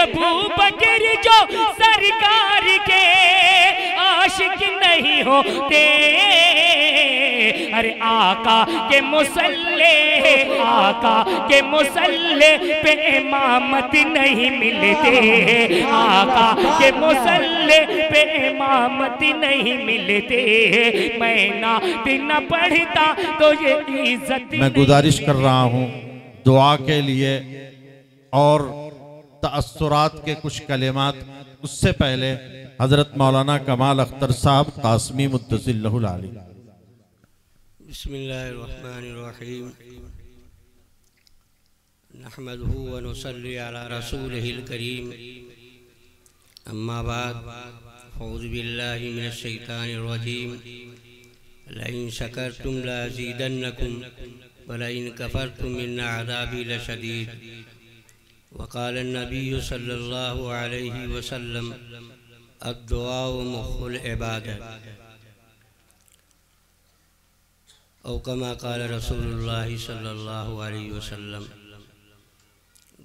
अबू बकर जो सरकार के आशिक नहीं होते, अरे आका के मुसल्ले, आका के मुसल्ले पे इमामत नहीं मिलते, आका के मुसल्ले पे इमामत नहीं मिलते। मैं ना दिन पढ़ता तो ये इज्जत। मैं गुजारिश कर रहा हूँ दुआ के लिए और तअस्सुरात के कुछ कलिमात। उससे पहले हजरत मौलाना कमाल अख्तर साहब कासमी मुद्दसिल्लहुल आली। बिस्मिल्लाहिर्रहमानिर्रहीम नहमदुहु व नुसल्ली अला रसूलिहिल करीम अम्मा बाद औज़ु बिल्लाहि मिनश शैतानिर रजीम लइन शकरतुम लअज़ीदन्नकुम व लइन कफरतुम इन्न अज़ाबी लशदीद वक़ाल अन्नबिय्यु सल्लल्लाहु अलैहि वसल्लम अद्दुआ मुख़्फ़ुल इबादत औ कमा क़ाल रसूलुल्लाहि सल्लल्लाहु अलैहि वसल्लम।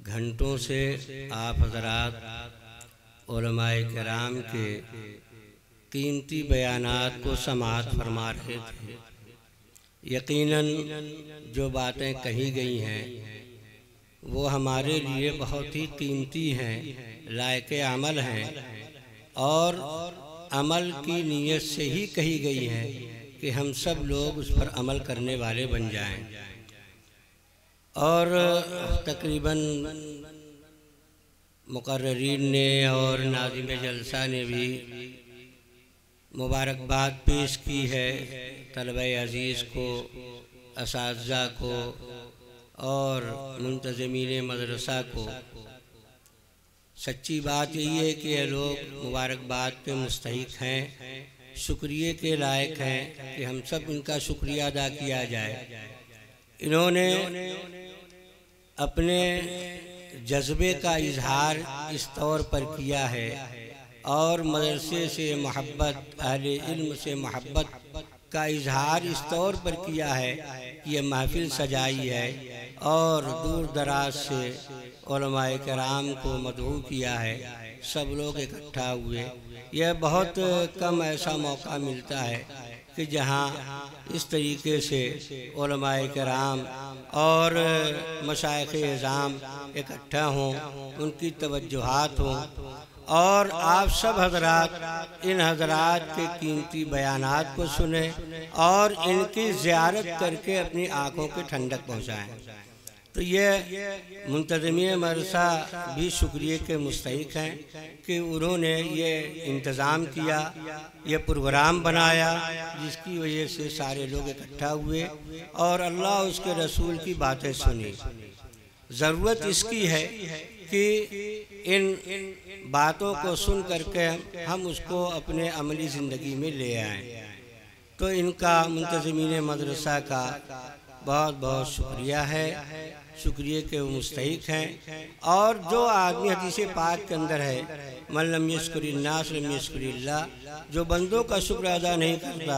घंटों से आप हज़रात उलमाए किराम के कीमती बयानात को समाअत फरमा रहे थे। यकीनन जो बातें कही गई हैं वो हमारे लिए बहुत ही कीमती हैं, लायक अमल हैं और अमल की नीयत से ही कही गई हैं कि हम सब लोग उस पर अमल करने वाले बन जाएं। और तकरीबन मुकर्ररीन ने और नाज़िम जलसा ने भी मुबारकबाद पेश की है तलबे अज़ीज़ को, असातिज़ा को और मुंतज़मीन मदरसा को। सच्ची बात यही है कि ये लोग मुबारकबाद के मुस्तहिक़ हैं, शुक्रिया के लायक हैं कि हम सब इनका शुक्रिया अदा किया जाए। इन्होंने अपने जज्बे का इजहार इस तौर पर किया है और मदरसे से मोहब्बत, अहले इल्म से मोहब्बत का इजहार इस तौर पर किया है कि ये महफिल सजाई है और दूर दराज से उलमाए किराम को मदऊ किया है। सब लोग इकट्ठा हुए। यह बहुत कम ऐसा मौका मिलता है कि जहाँ इस तरीके से उलमाए किराम और मशाइख़ इज़ाम इकट्ठा हों, उनकी तवज्जुहात हों और आप सब हजरात इन हजरात के कीमती बयानात को सुने और इनकी ज़ियारत करके अपनी आँखों की ठंडक पहुँचाएँ। तो ये मुंतज़मीन मदरसा भी शुक्रिया के मुस्तहिक़ हैं कि उन्होंने ये इंतज़ाम किया, ये प्रोग्राम बनाया जिसकी वजह से सारे लोग इकट्ठा हुए और अल्लाह उसके रसूल की बातें सुनी। ज़रूरत इसकी है कि इन बातों को सुन करके हम उसको अपने अमली ज़िंदगी में ले आएँ। तो इनका मुंतज़मीन मदरसा का बहुत बहुत शुक्रिया है, शुक्रिया के मुस्तहिक़ हैं। और जो आदमी हदीस पाक के अंदर है, मन लम यश्कुरिन्नास लम यश्कुरिल्लाह, जो बंदों का शुक्र अदा नहीं करता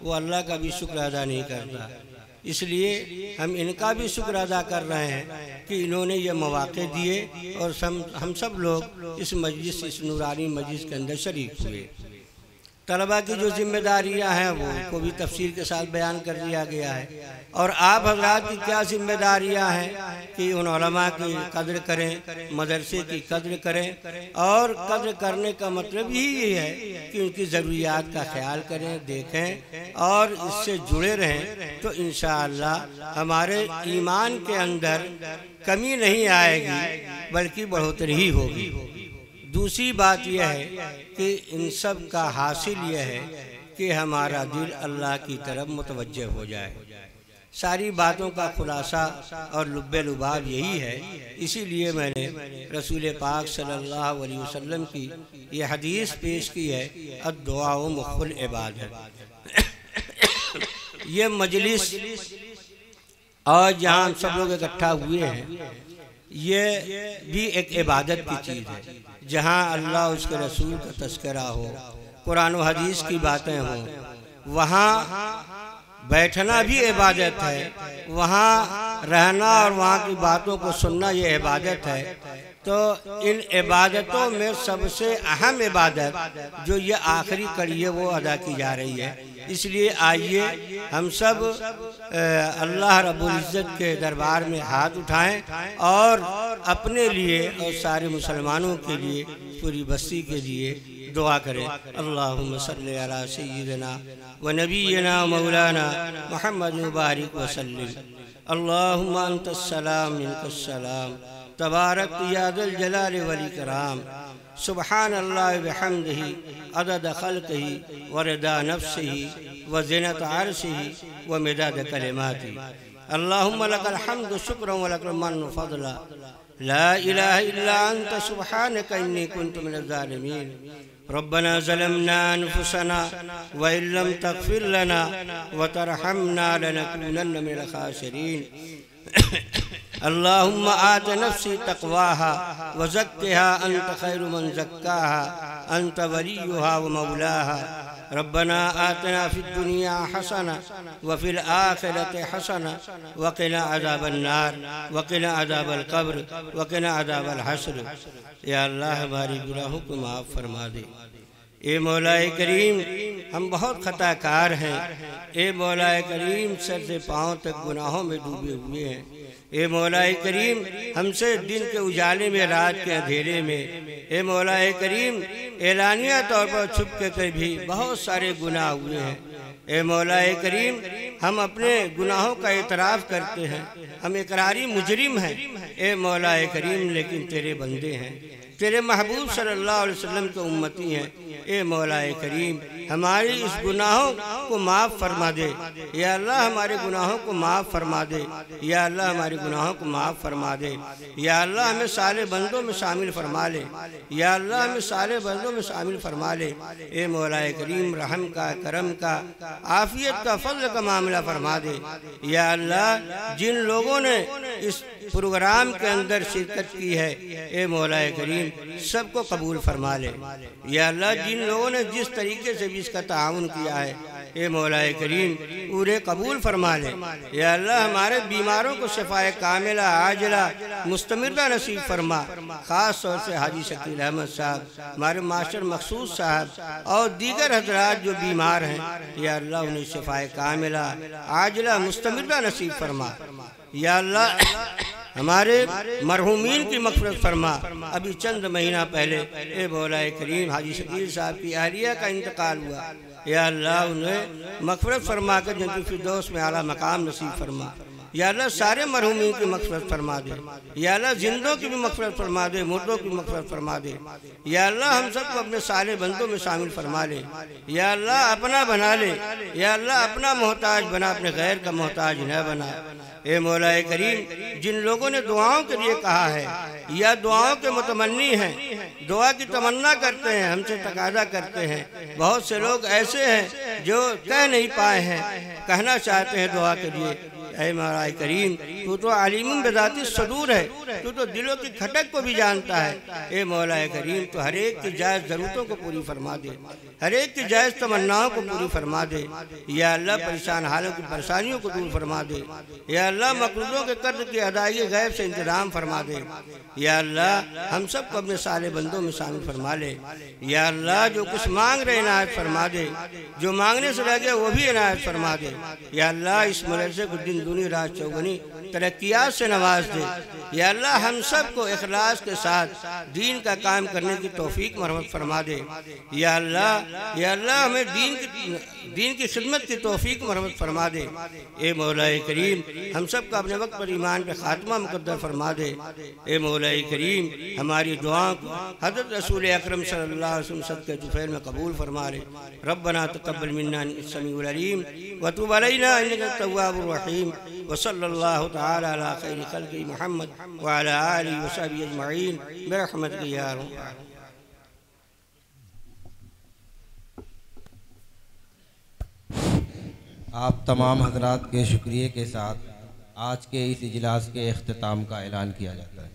वो अल्लाह का भी शुक्र अदा नहीं करता। इसलिए हम इनका भी शुक्र अदा कर रहे हैं कि इन्होंने ये मौक़े दिए और हम सब लोग इस मजलिस, इस नूरानी मजलिस के अंदर शरीक हुए। तलबा की जो जिम्मेदारियां हैं वो को भी तफसील के साथ बयान कर दिया गया है और आप हज़रात की क्या जिम्मेदारियां हैं कि उन उलमा की कद्र करें, मदरसे की कद्र करें। और कद्र करने का मतलब यही है कि उनकी ज़रूरियात का ख्याल करें, देखें और इससे जुड़े रहें। तो इंशाअल्लाह हमारे ईमान के अंदर कमी नहीं आएगी बल्कि बढ़ोतरी ही होगी। दूसरी बात यह है कि इन सब का हासिल यह है कि हमारा दिल अल्लाह की तरफ मुतवज्जह हो जाए। सारी बातों का खुलासा और लुब्बे लुबाब यही है। इसीलिए मैंने रसूल पाक सल्लल्लाहु अलैहि वसल्लम की ये हदीस पेश की है, अद्दुआ मुख़्फ़ुल इबादत। ये मजलिस और जहाँ हम सब लोग इकट्ठा हुए हैं ये भी एक इबादत की चीज़ है, जहाँ अल्लाह उसके रसूल का तज़किरा हो, कुरान और हदीस की बातें हों। वहाँ बैठना भी इबादत है, वहाँ रहना और वहाँ की बातों को सुनना ये इबादत है। तो इन इबादतों में सबसे अहम इबादत जो ये आखिरी कड़ी है वो अदा की जा रही है। इसलिए आइए हम सब अल्लाह रब्बुल इज़्ज़त के दरबार में हाथ उठाएं और अपने लिए और सारे मुसलमानों के लिए, पूरी बस्ती के लिए दुआ करें। अल्लाहुम्मा सल्ली अला सय्यिदिना व नबीना मौलाना मुहम्मद मुबारक व सल्लिम। अल्लाहुम्मा अंतस्सलाम मिनकस्सलाम तबारक या ज़ल जलाल वल इकराम। सुब्हानल्लाहि व बिहम्दिही अदद खल्क़िही व रिदा नफ्सिही व ज़ीनत अर्शिही व मिदाद कलिमातिही। अल्लाहुम्मा लकल हम्दु शुक्रन व लकल मन्नु फ़ज़ला। ला इलाहा इल्ला अंत सुब्हानका इन्नी कुन्तु मिनज़ ज़ालिमीन। रब्बना ज़लमना अनफुसना व इल्लम तग़फ़िर लना व तरहमना लनकूनन्न मिनल ख़ासिरीन। अल्लाहुम्मा आत नफ्सी तक़वाहा व ज़क्किहा अंत खैरु मन ज़क्काहा अंत वलियुहा व मौलाहा। रब्बना आतना फ़िद दुनिया हसना व फ़िल आखिरति हसना व क़िना अज़ाबन नार व क़िना अज़ाबल क़ब्र व क़िना अज़ाबल हश्र। या अल्लाह हमारी गुनाहों को माफ़ फरमा दे। ए मौलाए करीम, हम बहुत ख़ताकार हैं। ए मौलाए करीम, सर से पाँव तक गुनाहों में डूबे हुए हैं। ए मौलाए करीम, हमसे दिन के उजाले में, रात के अंधेरे में, ए मौलाए करीम, एलानिया तौर पर छुप के भी बहुत सारे गुनाह हुए हैं। ए मौलाए करीम, हम अपने गुनाहों का इतराफ़ करते हैं, हम इकरारी मुजरिम हैं। ए मौलाए करीम, लेकिन तेरे बंदे हैं, तेरे महबूब सल्लल्लाहु अलैहि वसल्लम के उम्मती हैं। ए मौलाए करीम, हमारी इस गुनाहों को माफ़ फरमा दे। या अल्लाह हमारे गुनाहों को माफ़ फरमा दे। या अल्लाह हमारे गुनाहों को माफ़ फरमा दे। या अल्लाह हमें साले बंदों में शामिल फरमा ले। या अल्लाह हमें साले बंदों में शामिल फरमा ले। ए मौलाए करीम, रहम का, करम का, आफियत का, फज़ल का मामला फरमा दे। या अल्लाह, जिन लोगों ने इस प्रोग्राम के अंदर शिरकत की है, ए मौलाए करीम, सबको कबूल फरमा ले। या अल्लाह, जिन लोगों ने जिस तरीके से भी इसका ताउन किया है, ए मौलाए करीम, पूरे कबूल फरमा ले। या अल्लाह, हमारे बीमारों को शफाए कामिला आजिला मुस्तमिरदा नसीब फरमा। ख़ास तौर से हाजी शकील अहमद साहब, हमारे मास्टर मखसूस साहब और दीगर हजरात जो बीमार हैं, या अल्लाह उन्हें शफाए कामिला आजिला मुस्तमिरदा नसीब फरमा। या अल्लाह, हमारे मरहूमीन की मग़फ़िरत फरमा। अभी चंद महीना पहले ए मौलाए करीम हाजी शकील साहब की अहलिया का इंतकाल हुआ। या अल्लाह, उन्हें मग़फ़िरत फरमा कर जन्नतुल फ़िरदौस में आला मकाम नसीब फरमा। या अल्लाह, सारे मरहूमीन की मग़फ़िरत फरमा दे। या अल्लाह, जिंदों की भी मग़फ़िरत फरमा दे, मुर्दों की मग़फ़िरत फरमा दे। या अल्लाह, हम सबको अपने साले बंदों में शामिल फरमा ले। या अल्लाह, अपना बना ले। या अल्लाह, अपना मोहताज बना, अपने गैर का मोहताज न बना। ए मौलाए करीम, जिन लोगों ने दुआओं के लिए कहा है या दुआओं के मुतमन्नी हैं, दुआ की तमन्ना करते हैं, हमसे तकाजा करते हैं, बहुत से लोग ऐसे हैं जो कह नहीं पाए हैं, कहना चाहते हैं दुआ के लिए। ऐ मौलाए करीम, तू तो आलिमुन बिज़ाति सदूर है, तू तो दिलों की खटक को भी जानता है। ए मौलाए करीम, तो हर एक की जायज़ ज़रूरतों को पूरी फरमा दे, हर एक की जायज़ तमन्नाओं को पूरी फरमा दे। या अल्लाह, परेशान हालों की परेशानियों को दूर फरमा दे। या अल्लाह, मक़रूज़ों के कर्ज़ की अदायगी गैब से इंतज़ाम फरमा दे। या अल्लाह, हम सबको अपने साले बंदों में शामिल फरमा ले। या अल्लाह, जो कुछ मांग रहे इनायत फरमा दे, जो मांगने से रह गया वो भी इनायत फरमा दे। या अल्लाह, इस मदरसे को दिन दूनी रात चौगुनी तरक्कियात से नवाज दे। या अल्लाह, हम सब को इखलास के साथ दीन का काम करने की तौफीक मरहमत फरमा दे। या अल्लाह, हमें दीन की खिदमत की तौफीक मरहमत फरमा दे। ए मौलाए करीम, हम सब का अपने वक्त पर ईमान पे खात्मा मुकद्दर फरमा दे। ए मौलाए करीम, हमारी दुआओं को हज़रत रसूल अकरम सल्लल्लाहु अलैहि वसल्लम सदक़े जुफ़ैल में कबूल फरमा ले। रब्बना तक़ब्बल मिन्ना इन्नका समीउल अलीम व तुब अलैना इन्नका तव्वाबुर रहीम। व सल्लल्लाहु तआला अला खैरि खल्क़ि मुहम्मद व अला आलिहि व सहबिहि अजमईन बिरहमतिका या अरहम। आप तमाम हज़रात के शुक्रिया के साथ आज के इस इजलास के इख्तिताम का ऐलान किया जाता है।